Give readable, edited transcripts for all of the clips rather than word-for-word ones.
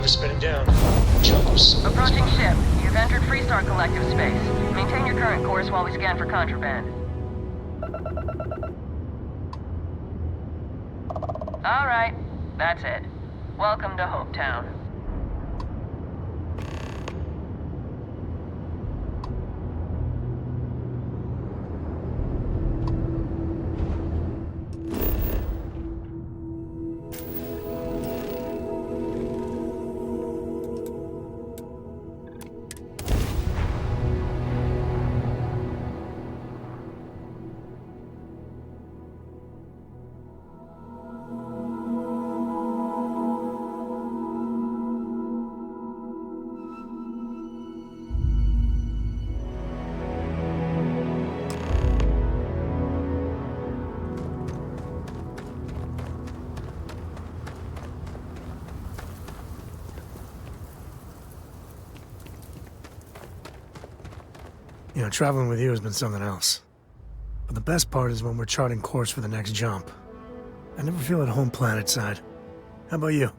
drive is spinning down. Jumpers. Approaching ship. You've entered Freestar Collective space. Maintain your current course while we scan for contraband. All right. That's it. Welcome to Hopetown. You know, traveling with you has been something else. But the best part is when we're charting course for the next jump. I never feel at home planet side. How about you?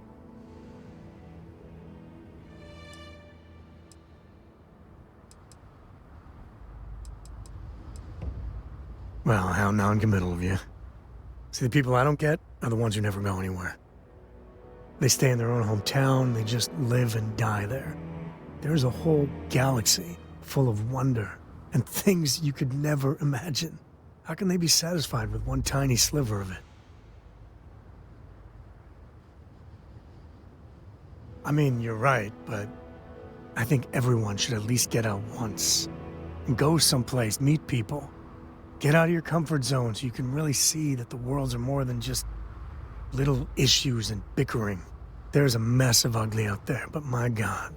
Well, how non-committal of you. See, the people I don't get are the ones who never go anywhere. They stay in their own hometown, they just live and die there. There's a whole galaxy full of wonder and things you could never imagine. How can they be satisfied with one tiny sliver of it? I mean, you're right, but I think everyone should at least get out once. And go someplace, meet people. Get out of your comfort zone so you can really see that the worlds are more than just little issues and bickering. There's a mess of ugly out there, but my God,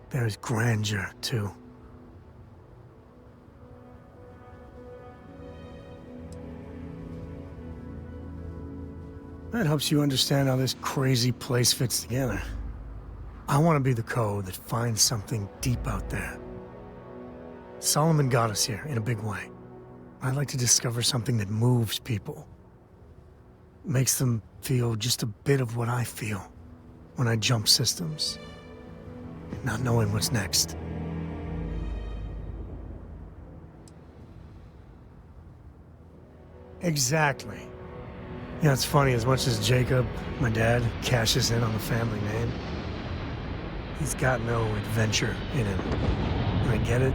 there's grandeur, too. That helps you understand how this crazy place fits together. I want to be the code that finds something deep out there. Solomon got us here in a big way. I'd like to discover something that moves people. Makes them feel just a bit of what I feel when I jump systems. Not knowing what's next. Exactly. Yeah, it's funny, as much as Jacob, my dad, cashes in on the family name, he's got no adventure in him. And I get it.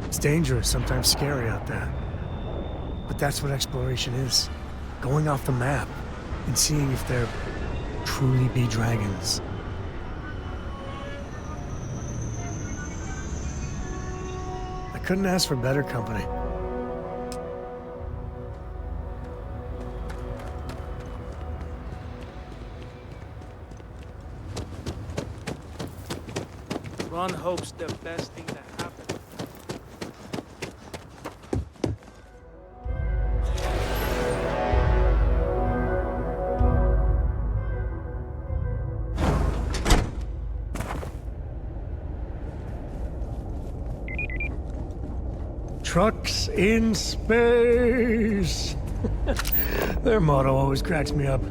It's dangerous, sometimes scary out there. But that's what exploration is. Going off the map and seeing if there truly be dragons. I couldn't ask for better company. Ron hopes the best thing that happened. Trucks in space. Their motto always cracks me up.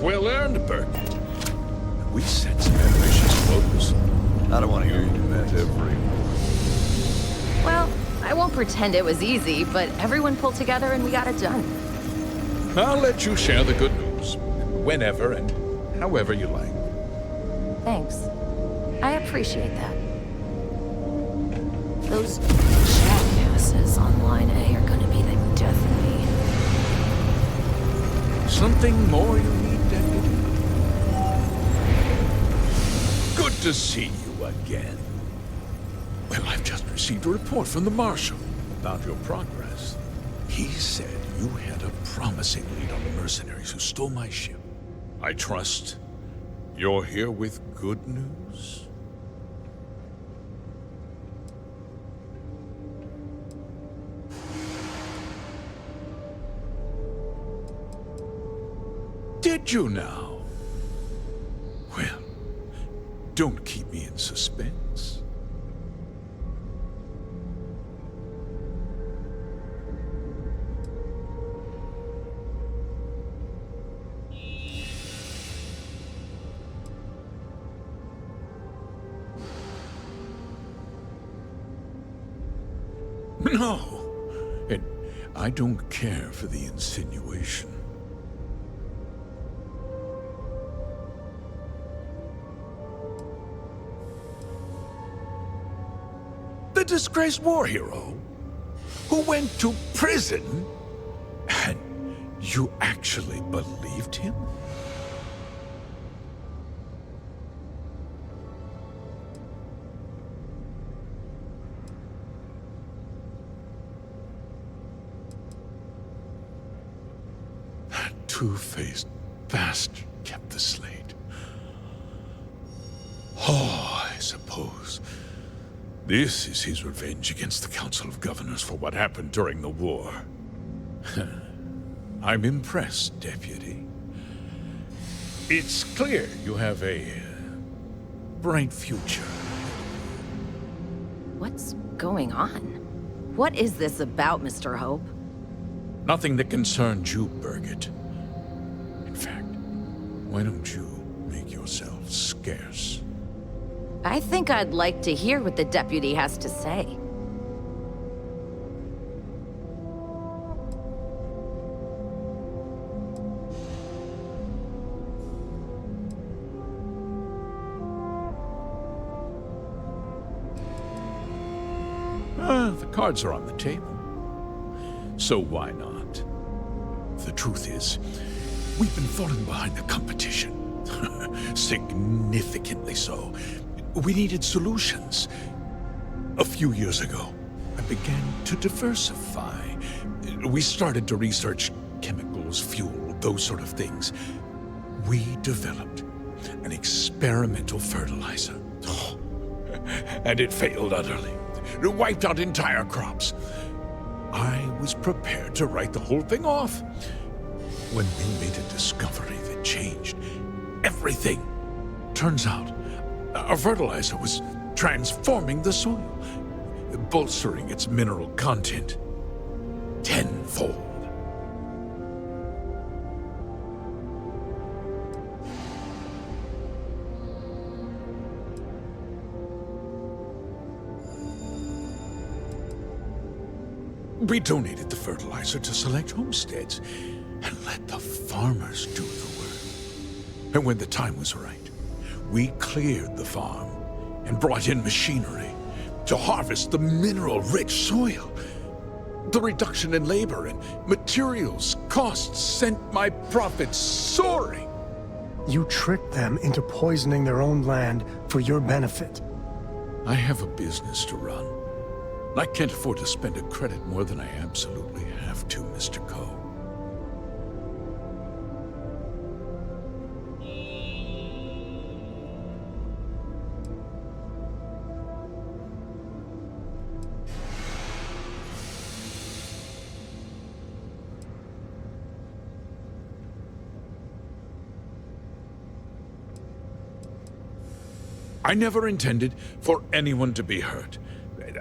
Well earned, Bert. We set some ambitious goals. I don't want to hear you do that to everyone. Well, I won't pretend it was easy, but everyone pulled together and we got it done. I'll let you share the good news. Whenever and however you like. Thanks. I appreciate that. Those jackasses on Line A are gonna be the death of me. Something more you need, Deputy? Good to see you again. Well, I've just received received a report from the Marshal about your progress. He said you had a promising lead on the mercenaries who stole my ship. I trust you're here with good news? Did you now? Well, don't keep me in suspense. No, and I don't care for the insinuation. The disgraced war hero who went to prison, and you actually believed him? That two-faced bastard kept the slate. Oh, I suppose this is his revenge against the Council of Governors for what happened during the war. I'm impressed, Deputy. It's clear you have a bright future. What's going on? What is this about, Mr. Hope? Nothing that concerns you, Birgit. In fact, why don't you make yourself scarce? I think I'd like to hear what the deputy has to say. The cards are on the table. So why not? The truth is, we've been falling behind the competition. Significantly so. We needed solutions. A few years ago, I began to diversify. We started to research chemicals, fuel, those sort of things. We developed an experimental fertilizer. And it failed utterly. It wiped out entire crops. I was prepared to write the whole thing off when we made a discovery that changed everything. Turns out, our fertilizer was transforming the soil, bolstering its mineral content tenfold. We donated the fertilizer to select homesteads and let the farmers do the work. And when the time was right, we cleared the farm and brought in machinery to harvest the mineral-rich soil. The reduction in labor and materials costs sent my profits soaring. You tricked them into poisoning their own land for your benefit. I have a business to run. I can't afford to spend a credit more than I absolutely have to, Mr. Coe. I never intended for anyone to be hurt.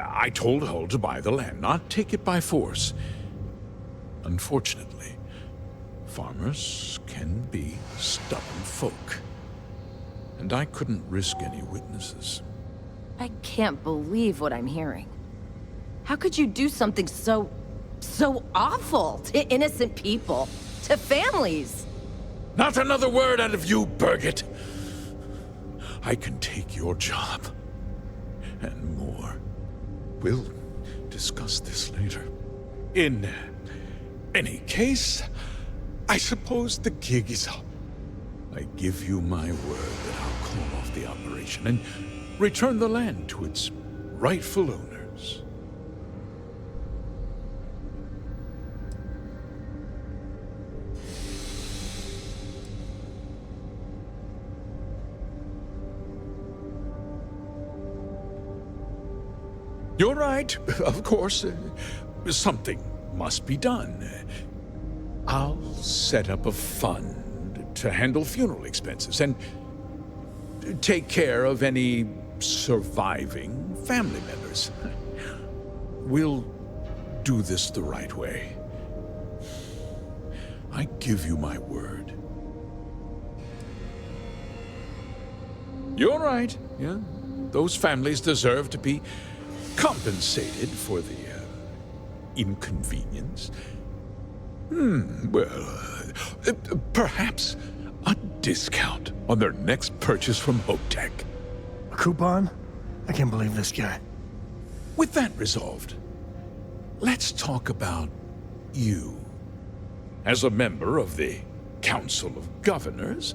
I told Hull to buy the land, not take it by force. Unfortunately, farmers can be stubborn folk. And I couldn't risk any witnesses. I can't believe what I'm hearing. How could you do something so awful to innocent people, to families? Not another word out of you, Birgit! I can take your job, and more. We'll discuss this later. In any case, I suppose the gig is up. I give you my word that I'll call off the operation and return the land to its rightful owners. yours. You're right, of course. Something must be done. I'll set up a fund to handle funeral expenses and take care of any surviving family members. We'll do this the right way. I give you my word. You're right, yeah. Those families deserve to be compensated for the inconvenience. Perhaps a discount on their next purchase from HopeTech. A coupon? I can't believe this guy. With that resolved, let's talk about you. As a member of the Council of Governors,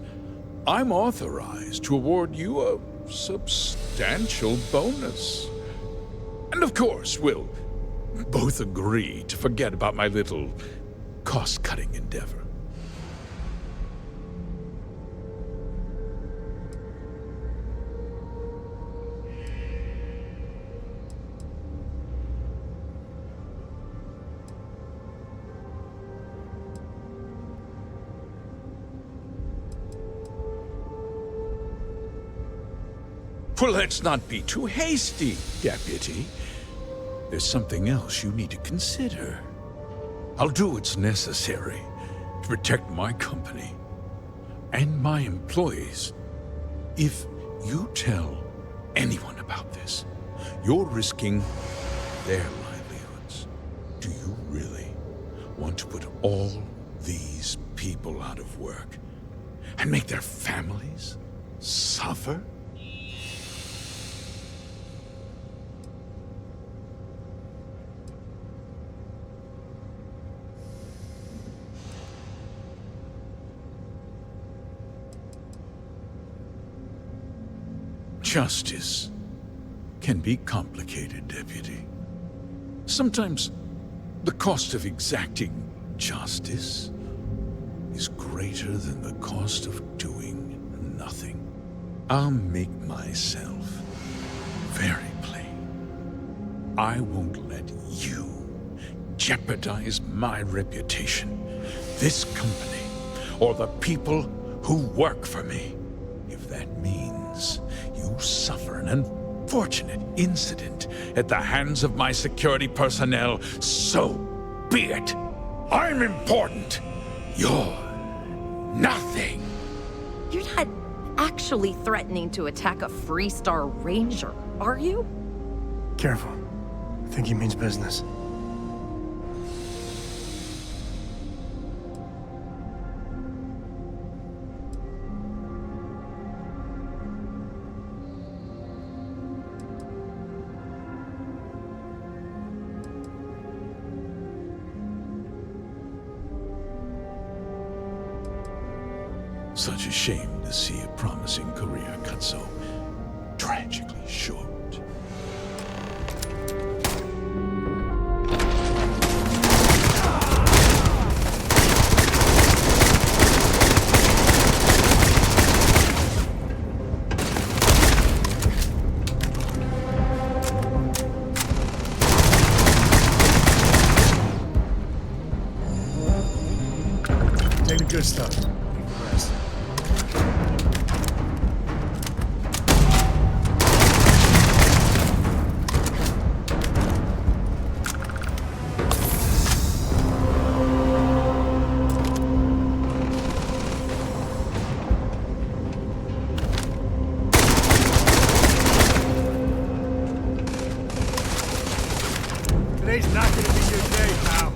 I'm authorized to award you a substantial bonus. And of course, we'll both agree to forget about my little cost-cutting endeavor. Well, let's not be too hasty, Deputy. There's something else you need to consider. I'll do what's necessary to protect my company and my employees. If you tell anyone about this, you're risking their livelihoods. Do you really want to put all these people out of work and make their families suffer? Justice can be complicated, Deputy. Sometimes the cost of exacting justice is greater than the cost of doing nothing. I'll make myself very plain. I won't let you jeopardize my reputation, this company, or the people who work for me. If that means you suffer an unfortunate incident at the hands of my security personnel, so be it. I'm important. You're nothing. You're not actually threatening to attack a Freestar Ranger, are you? Careful. I think he means business. Such a shame to see a promising career cut so tragically short. Take the good stuff. Leave the rest. Today's not gonna be your day, pal.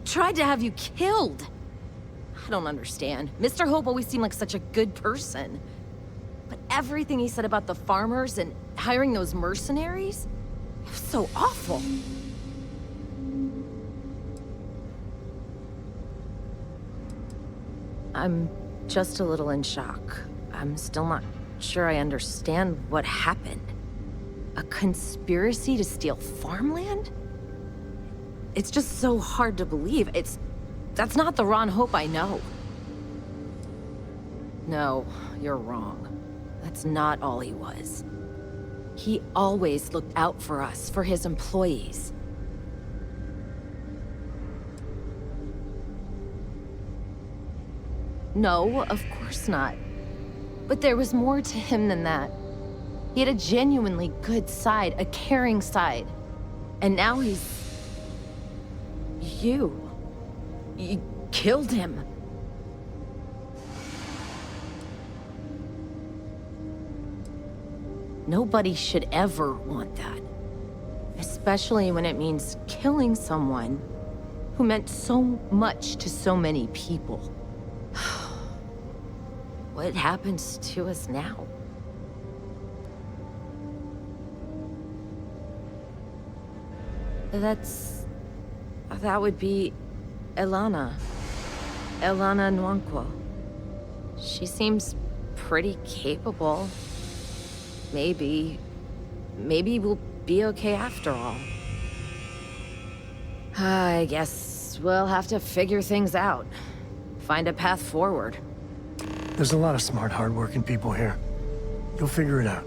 tried to have you killed. I don't understand. Mr. Hope always seemed like such a good person. But everything he said about the farmers and hiring those mercenaries, it was so awful. I'm just a little in shock. I'm still not sure I understand what happened. A conspiracy to steal farmland? It's just so hard to believe. That's not the Ron Hope I know. No, you're wrong. That's not all he was. He always looked out for us, for his employees. No, of course not. But there was more to him than that. He had a genuinely good side, a caring side. And now he's... You killed him. Nobody should ever want that. Especially when it means killing someone who meant so much to so many people. What happens to us now? That would be Elana. Elana Nwankwo. She seems pretty capable. Maybe we'll be okay after all. I guess we'll have to figure things out. Find a path forward. There's a lot of smart, hard-working people here. You'll figure it out.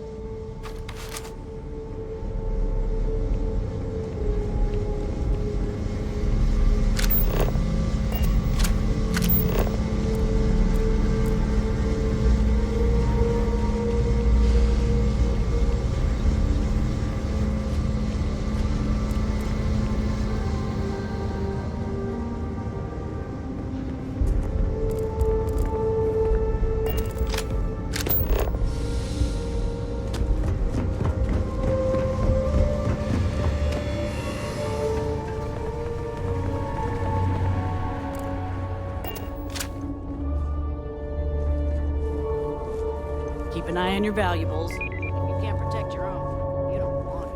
Keep an eye on your valuables. If you can't protect your own, you don't want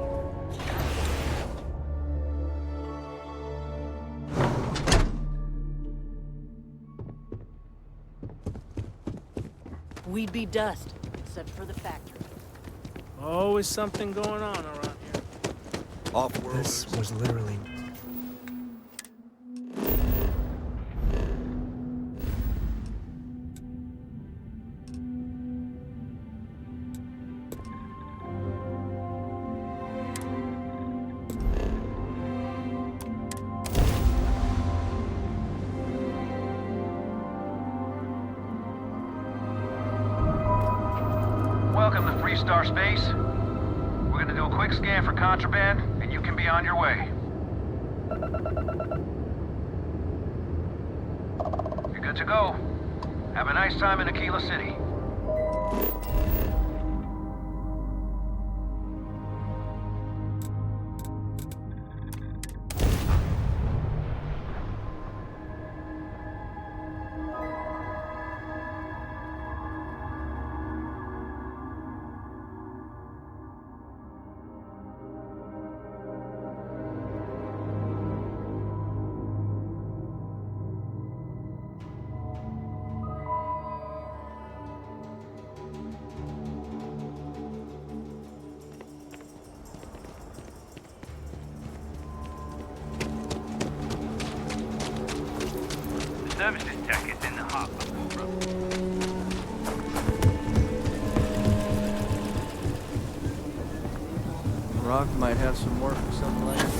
it. We'd be dust, except for the factory. Always something going on around here. This was literally... Welcome to Free Star Space. We're gonna do a quick scan for contraband, and you can be on your way. You're good to go. Have a nice time in Aquila City. Services tech is in the harbor. Rock might have some work or something like that.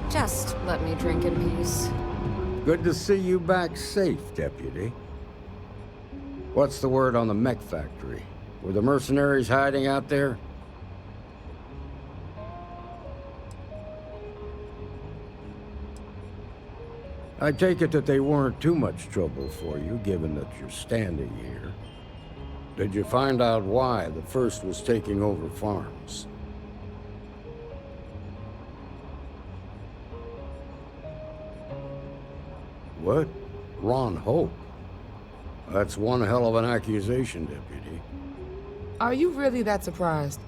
Just let me drink in peace. Good to see you back safe, Deputy. What's the word on the mech factory? Were the mercenaries hiding out there? I take it that they weren't too much trouble for you, given that you're standing here. Did you find out why the First was taking over farms? What? Ron Hope? That's one hell of an accusation, Deputy. Are you really that surprised?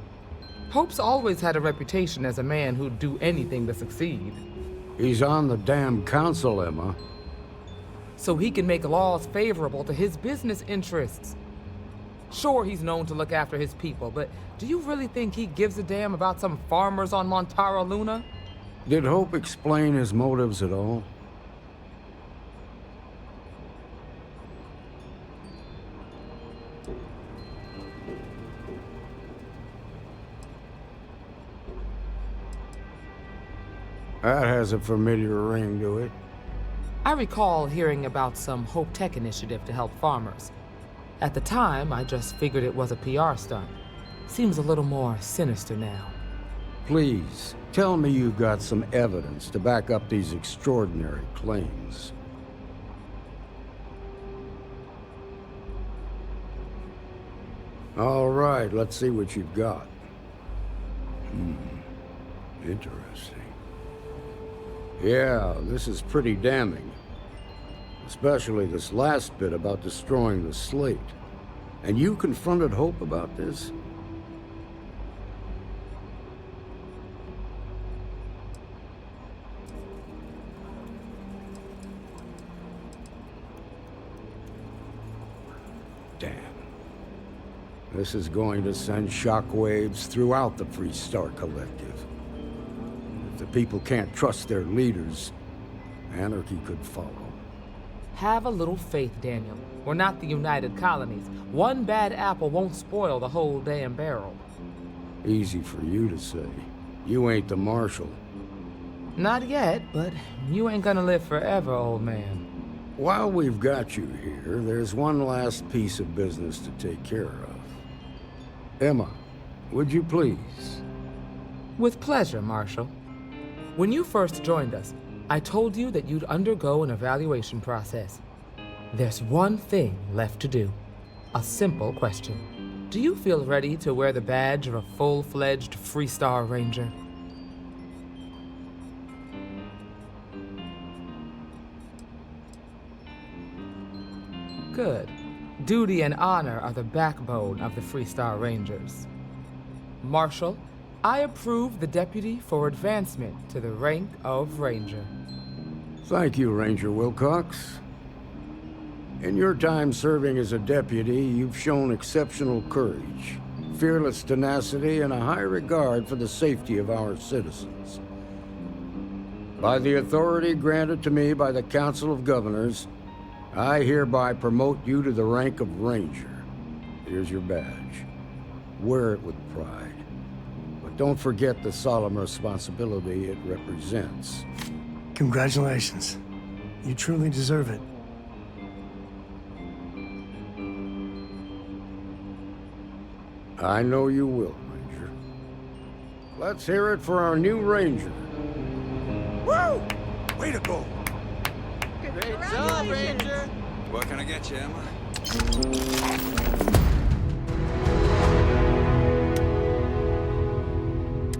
Hope's always had a reputation as a man who'd do anything to succeed. He's on the damn council, Emma. So he can make laws favorable to his business interests. Sure, he's known to look after his people, but do you really think he gives a damn about some farmers on Montara Luna? Did Hope explain his motives at all? That has a familiar ring to it. I recall hearing about some Hope Tech initiative to help farmers. At the time, I just figured it was a PR stunt. Seems a little more sinister now. Please, tell me you've got some evidence to back up these extraordinary claims. All right, let's see what you've got. Interesting. Yeah, this is pretty damning. Especially this last bit about destroying the slate. And you confronted Hope about this? Damn. This is going to send shockwaves throughout the Freestar Collective. If the people can't trust their leaders, anarchy could follow. Have a little faith, Daniel. We're not the United Colonies. One bad apple won't spoil the whole damn barrel. Easy for you to say. You ain't the marshal. Not yet, but you ain't gonna live forever, old man. While we've got you here, there's one last piece of business to take care of. Emma, would you please? With pleasure, Marshal. When you first joined us, I told you that you'd undergo an evaluation process. There's one thing left to do. A simple question. Do you feel ready to wear the badge of a full-fledged Freestar Ranger? Good. Duty and honor are the backbone of the Freestar Rangers. Marshal, I approve the deputy for advancement to the rank of Ranger. Thank you, Ranger Wilcox. In your time serving as a deputy, you've shown exceptional courage, fearless tenacity, and a high regard for the safety of our citizens. By the authority granted to me by the Council of Governors, I hereby promote you to the rank of Ranger. Here's your badge. Wear it with pride. But don't forget the solemn responsibility it represents. Congratulations. You truly deserve it. I know you will, Ranger. Let's hear it for our new Ranger. Woo! Way to go! Great job, Ranger! What can I get you, Emma?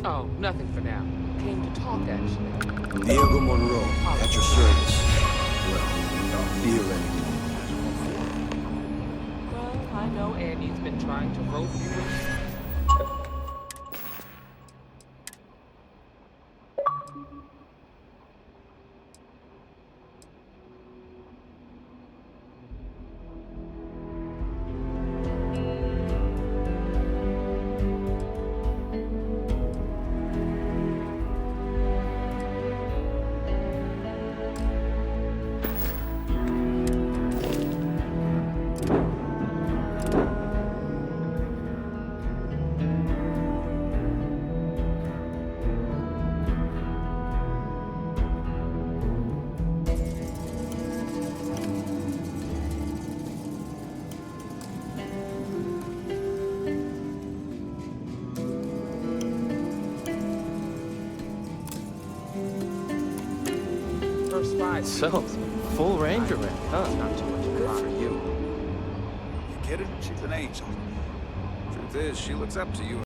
Oh, nothing for now. Came to talk, actually. Diego Monroe, at your service. Well, theoretically. Well, I know Annie's been trying to rope you in. first 5. So, full range of it, huh? Not too much of a Good lot. for you. You kidding? She's an angel. Truth is, she looks up to you.